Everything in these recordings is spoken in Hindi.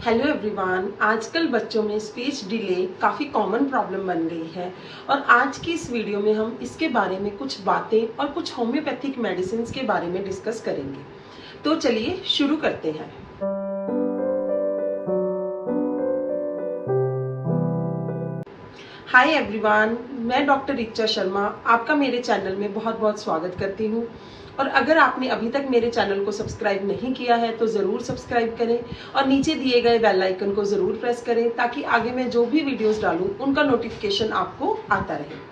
Hello everyone. आजकल बच्चों में स्पीच डिले काफ़ी कॉमन प्रॉब्लम बन गई है और आज की इस वीडियो में हम इसके बारे में कुछ बातें और कुछ होम्योपैथिक मेडिसिन के बारे में डिस्कस करेंगे। तो चलिए शुरू करते हैं। हाय एवरीवन, मैं डॉक्टर रिचा शर्मा आपका मेरे चैनल में बहुत बहुत स्वागत करती हूँ। और अगर आपने अभी तक मेरे चैनल को सब्सक्राइब नहीं किया है तो ज़रूर सब्सक्राइब करें और नीचे दिए गए बेल आइकन को ज़रूर प्रेस करें ताकि आगे मैं जो भी वीडियोस डालूं उनका नोटिफिकेशन आपको आता रहे।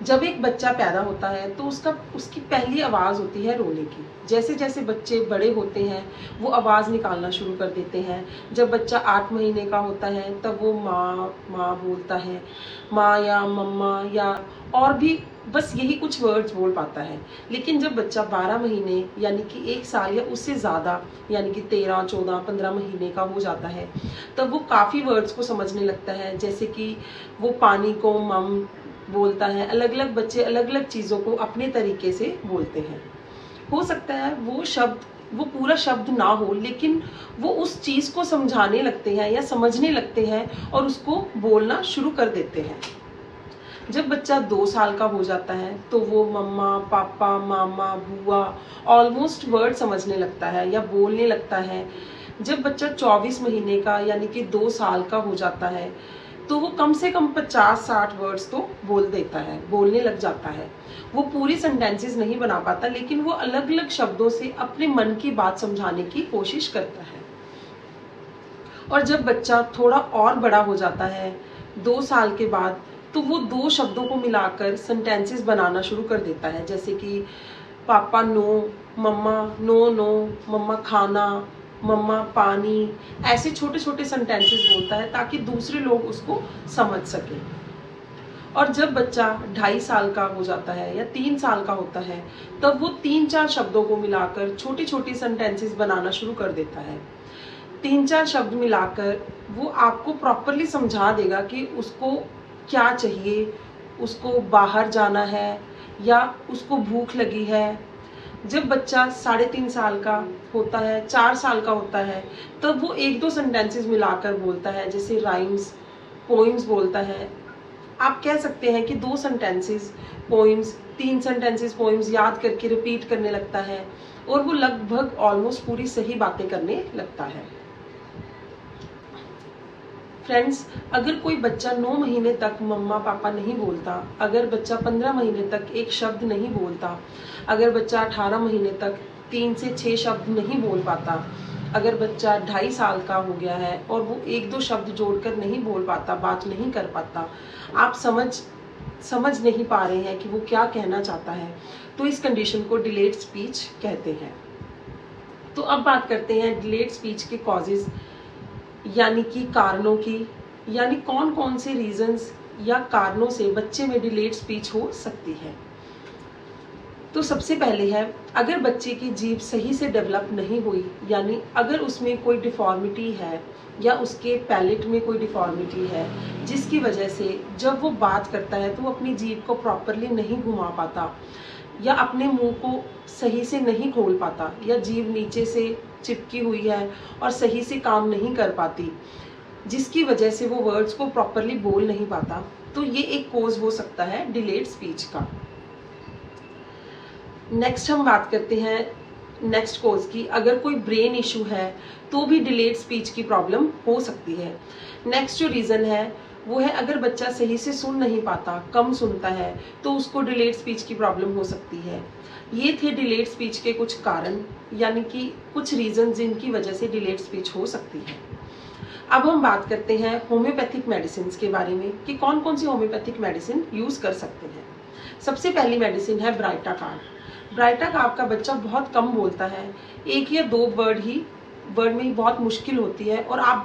जब एक बच्चा पैदा होता है तो उसकी पहली आवाज़ होती है रोने की। जैसे जैसे बच्चे बड़े होते हैं वो आवाज़ निकालना शुरू कर देते हैं। जब बच्चा 8 महीने का होता है तब वो माँ माँ बोलता है, माँ या मम्मा या और भी बस यही कुछ वर्ड्स बोल पाता है। लेकिन जब बच्चा 12 महीने यानी कि 1 साल या उससे ज़्यादा यानी कि 13, 14, 15 महीने का हो जाता है तब वो काफ़ी वर्ड्स को समझने लगता है। जैसे कि वो पानी को मम बोलता है। अलग अलग बच्चे अलग अलग चीज़ों को अपने तरीके से बोलते हैं। हो सकता है वो पूरा शब्द ना हो लेकिन वो उस चीज़ को समझाने लगते हैं या समझने लगते हैं और उसको बोलना शुरू कर देते हैं। जब बच्चा 2 साल का हो जाता है तो वो मम्मा, पापा, मामा, बुआ ऑलमोस्ट वर्ड समझने लगता है या बोलने लगता है। जब बच्चा 24 महीने का यानी कि 2 साल का हो जाता है तो वो कम से कम 50-60 वर्ड्स तो बोल देता है, बोलने लग जाता है। वो पूरी सेंटेंसेस नहीं बना पाता लेकिन वो अलग अलग शब्दों से अपने मन की बात समझाने की कोशिश करता है। और जब बच्चा थोड़ा और बड़ा हो जाता है 2 साल के बाद तो वो 2 शब्दों को मिलाकर सेंटेंसेस बनाना शुरू कर देता है। जैसे कि पापा नो, मम्मा नो नो, मम्मा खाना, मम्मा पानी, ऐसे छोटे छोटे सेंटेंसेस बोलता है ताकि दूसरे लोग उसको समझ सकें। और जब बच्चा 2.5 साल का हो जाता है या 3 साल का होता है तब वो 3-4 शब्दों को मिलाकर छोटी छोटी सेंटेंसेस बनाना शुरू कर देता है। 3-4 शब्द मिलाकर वो आपको प्रॉपरली समझा देगा कि उसको क्या चाहिए, उसको बाहर जाना है या उसको भूख लगी है। जब बच्चा 3.5 साल का होता है, 4 साल का होता है तब वो 1-2 सेंटेंसेस मिलाकर बोलता है। जैसे राइम्स, पोइम्स बोलता है। आप कह सकते हैं कि 2 सेंटेंसेस पोइम्स, 3 सेंटेंसेस पोइम्स याद करके रिपीट करने लगता है और वो लगभग ऑलमोस्ट पूरी सही बातें करने लगता है। फ्रेंड्स, अगर कोई बच्चा 9 महीने तक मम्मा पापा नहीं बोलता, अगर बच्चा 15 महीने तक एक शब्द नहीं बोलता, अगर बच्चा 18 महीने तक 3 से 6 शब्द नहीं बोल पाता, अगर बच्चा 2.5 साल का हो गया है और वो 1-2 शब्द जोड़कर नहीं बोल पाता, बात नहीं कर पाता, आप समझ नहीं पा रहे हैं कि वो क्या कहना चाहता है, तो इस कंडीशन को डिलेड स्पीच कहते हैं। तो अब बात करते हैं डिलेड स्पीच के कॉजेज यानी कि कारणों की, यानी कौन कौन से रीजंस या कारणों से बच्चे में डिलेड स्पीच हो सकती है। तो सबसे पहले है, अगर बच्चे की जीभ सही से डेवलप नहीं हुई, यानी अगर उसमें कोई डिफॉर्मिटी है या उसके पैलेट में कोई डिफॉर्मिटी है जिसकी वजह से जब वो बात करता है तो वो अपनी जीभ को प्रॉपरली नहीं घुमा पाता या अपने मुंह को सही से नहीं खोल पाता या जीभ नीचे से चिपकी हुई है और सही से काम नहीं कर पाती जिसकी वजह से वो वर्ड्स को प्रॉपरली बोल नहीं पाता, तो ये एक कोज हो सकता है डिलेड स्पीच का। नेक्स्ट हम बात करते हैं नेक्स्ट कोज की। अगर कोई ब्रेन इशू है तो भी डिलेड स्पीच की प्रॉब्लम हो सकती है। नेक्स्ट जो रीज़न है वो है, अगर बच्चा सही से सुन नहीं पाता, कम सुनता है, तो उसको डिलेड स्पीच की प्रॉब्लम हो सकती है। ये थे डिलेड स्पीच के कुछ कारण, यानी कि कुछ रीज़न जिनकी वजह से डिलेड स्पीच हो सकती है। अब हम बात करते हैं होम्योपैथिक मेडिसिन के बारे में कि कौन कौन सी होम्योपैथिक मेडिसिन यूज़ कर सकते हैं। सबसे पहली मेडिसिन है ब्राइटाकार्ब। ब्राइटाकार्ब का बच्चा बहुत कम बोलता है, 1 या 2 वर्ड में ही बहुत मुश्किल होती है और आप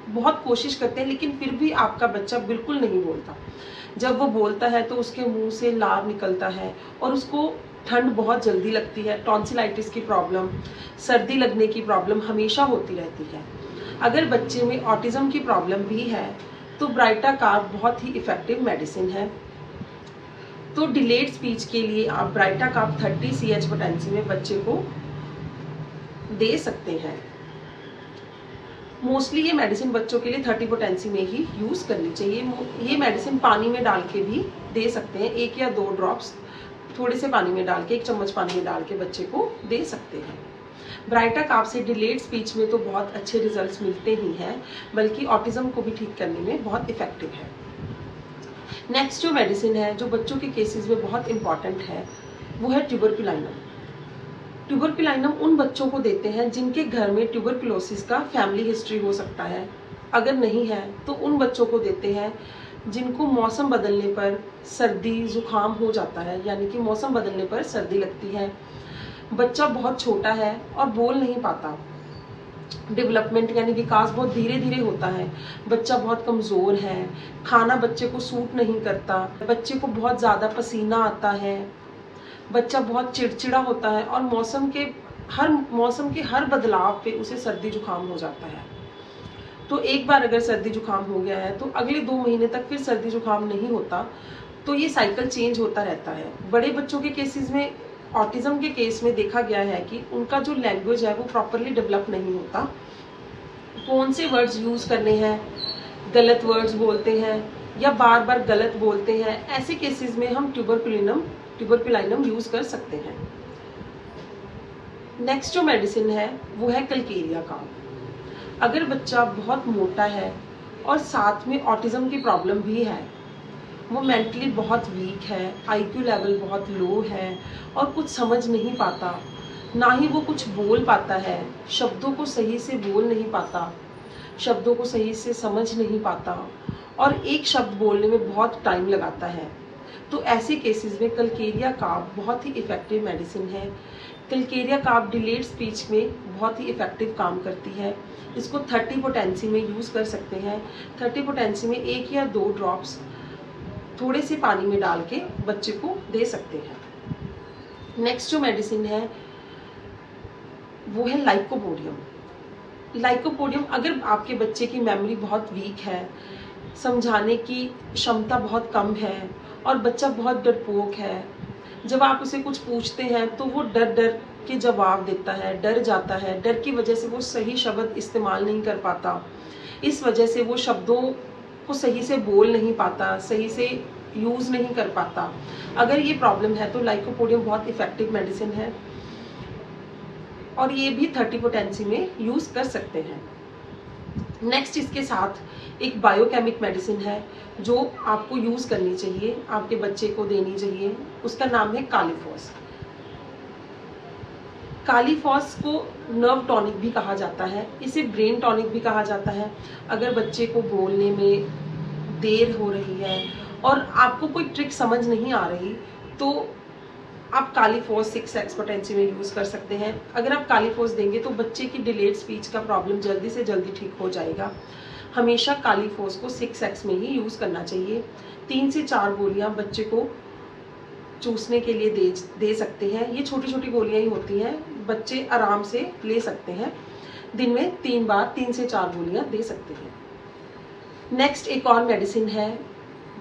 बहुत कोशिश करते हैं लेकिन फिर भी आपका बच्चा बिल्कुल नहीं बोलता। जब वो बोलता है तो उसके मुंह से लार निकलता है और उसको ठंड बहुत जल्दी लगती है। टॉन्सिलाइटिस की प्रॉब्लम, सर्दी लगने की प्रॉब्लम हमेशा होती रहती है। अगर बच्चे में ऑटिज्म की प्रॉब्लम भी है तो ब्राइटाकार्ब बहुत ही इफेक्टिव मेडिसिन है। तो डिलेड स्पीच के लिए आप ब्राइटाकार्ब 30 CH पोटेंसी में बच्चे को दे सकते हैं। मोस्टली ये मेडिसिन बच्चों के लिए 30 पोटेंसी में ही यूज़ करनी चाहिए। ये मेडिसिन पानी में डाल के भी दे सकते हैं, 1 या 2 ड्रॉप्स थोड़े से पानी में डाल के, 1 चम्मच पानी में डाल के बच्चे को दे सकते हैं। ब्राइटा कार्ब से डिलेड स्पीच में तो बहुत अच्छे रिजल्ट्स मिलते ही हैं, बल्कि ऑटिज्म को भी ठीक करने में बहुत इफेक्टिव है। नेक्स्ट जो मेडिसिन है जो बच्चों के केसेस में बहुत इंपॉर्टेंट है वो है ट्यूबरकुलाइनम। ट्यूबरकुलाइनम उन बच्चों को देते हैं जिनके घर में ट्यूबरकुलोसिस का फैमिली हिस्ट्री हो सकता है। अगर नहीं है तो उन बच्चों को देते हैं जिनको मौसम बदलने पर सर्दी जुकाम हो जाता है, यानी कि मौसम बदलने पर सर्दी लगती है, बच्चा बहुत छोटा है और बोल नहीं पाता, डेवलपमेंट यानी विकास बहुत धीरे धीरे होता है, बच्चा बहुत कमज़ोर है, खाना बच्चे को सूट नहीं करता, बच्चे को बहुत ज़्यादा पसीना आता है, बच्चा बहुत चिड़चिड़ा होता है और मौसम के हर बदलाव पे उसे सर्दी जुकाम हो जाता है। तो एक बार अगर सर्दी जुकाम हो गया है तो अगले 2 महीने तक फिर सर्दी जुकाम नहीं होता, तो ये साइकिल चेंज होता रहता है। बड़े बच्चों के केसेस में, ऑटिज्म के केस में देखा गया है कि उनका जो लैंग्वेज है वो प्रॉपरली डेवलप नहीं होता। कौन से वर्ड्स यूज़ करने हैं, गलत वर्ड्स बोलते हैं या बार बार गलत बोलते हैं, ऐसे केसेस में हम ट्यूबरकुलाइनम यूज़ कर सकते हैं। नेक्स्ट जो मेडिसिन है वो है कलकेरिया कार्ब। अगर बच्चा बहुत मोटा है और साथ में ऑटिज्म की प्रॉब्लम भी है, वो मेंटली बहुत वीक है, आईक्यू लेवल बहुत लो है और कुछ समझ नहीं पाता, ना ही वो कुछ बोल पाता है, शब्दों को सही से बोल नहीं पाता, शब्दों को सही से समझ नहीं पाता और एक शब्द बोलने में बहुत टाइम लगाता है, तो ऐसे केसेस में कलकेरिया कार्ब बहुत ही इफ़ेक्टिव मेडिसिन है। कलकेरिया कार्ब डिलेड स्पीच में बहुत ही इफ़ेक्टिव काम करती है। इसको 30 पोटेंसी में यूज़ कर सकते हैं। 30 पोटेंसी में 1 या 2 ड्रॉप्स थोड़े से पानी में डाल के बच्चे को दे सकते हैं। नेक्स्ट जो मेडिसिन है वो है लाइकोपोडियम। लाइकोपोडियम, अगर आपके बच्चे की मेमोरी बहुत वीक है, समझाने की क्षमता बहुत कम है और बच्चा बहुत डरपोक है, जब आप उसे कुछ पूछते हैं तो वो डर डर के जवाब देता है, डर जाता है, डर की वजह से वो सही शब्द इस्तेमाल नहीं कर पाता, इस वजह से वो शब्दों को सही से बोल नहीं पाता, सही से यूज़ नहीं कर पाता। अगर ये प्रॉब्लम है तो लाइकोपोडियम बहुत इफ़ेक्टिव मेडिसिन है और ये भी 30 पोटेंसी में यूज़ कर सकते हैं। नेक्स्ट इसके साथ एक बायोकेमिक मेडिसिन है जो आपको यूज़ करनी चाहिए, आपके बच्चे को देनी चाहिए, उसका नाम है कालीफॉस। कालीफॉस को नर्व टॉनिक भी कहा जाता है, इसे ब्रेन टॉनिक भी कहा जाता है। अगर बच्चे को बोलने में देर हो रही है और आपको कोई ट्रिक समझ नहीं आ रही तो आप कालीफॉस 6x पोटेंसी में यूज़ कर सकते हैं। अगर आप कालीफॉस देंगे तो बच्चे की डिलेड स्पीच का प्रॉब्लम जल्दी से जल्दी ठीक हो जाएगा। हमेशा कालीफॉस को 6x में ही यूज़ करना चाहिए। 3 से 4 गोलियां बच्चे को चूसने के लिए दे सकते हैं। ये छोटी छोटी गोलियां ही होती हैं, बच्चे आराम से ले सकते हैं। दिन में 3 बार 3 से 4 गोलियां दे सकते हैं। नेक्स्ट एक और मेडिसिन है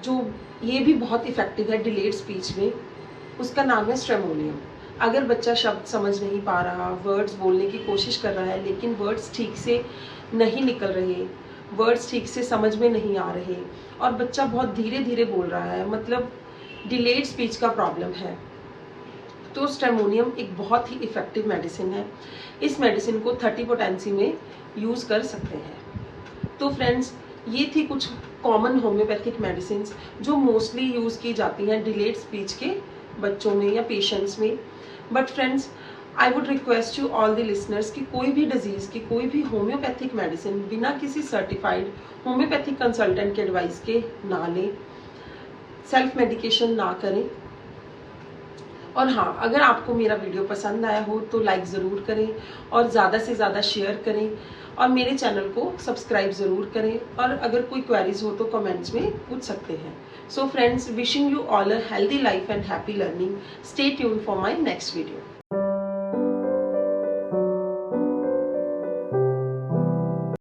जो ये भी बहुत इफ़ेक्टिव है डिलेड स्पीच में, उसका नाम है स्ट्रेमोनियम। अगर बच्चा शब्द समझ नहीं पा रहा, वर्ड्स बोलने की कोशिश कर रहा है लेकिन वर्ड्स ठीक से नहीं निकल रहे, वर्ड्स ठीक से समझ में नहीं आ रहे और बच्चा बहुत धीरे धीरे बोल रहा है, मतलब डिलेड स्पीच का प्रॉब्लम है, तो स्ट्रेमोनियम एक बहुत ही इफ़ेक्टिव मेडिसिन है। इस मेडिसिन को 30 पोटेंसी में यूज़ कर सकते हैं। तो फ्रेंड्स, ये थी कुछ कॉमन होम्योपैथिक मेडिसिन जो मोस्टली यूज़ की जाती हैं डिलेड स्पीच के बच्चों में या पेशेंट्स में। But friends, I would request you all the listeners कि कोई भी डिजीज़ की कोई भी होम्योपैथिक मेडिसिन बिना किसी सर्टिफाइड होम्योपैथिक कंसल्टेंट के एडवाइस के ना लें, सेल्फ मेडिकेशन ना करें। और हाँ, अगर आपको मेरा वीडियो पसंद आया हो तो लाइक ज़रूर करें और ज़्यादा से ज़्यादा शेयर करें और मेरे चैनल को सब्सक्राइब ज़रूर करें और अगर कोई क्वेरीज हो तो कमेंट्स में पूछ सकते हैं। So friends, wishing you all a healthy life and happy learning. Stay tuned for my next video.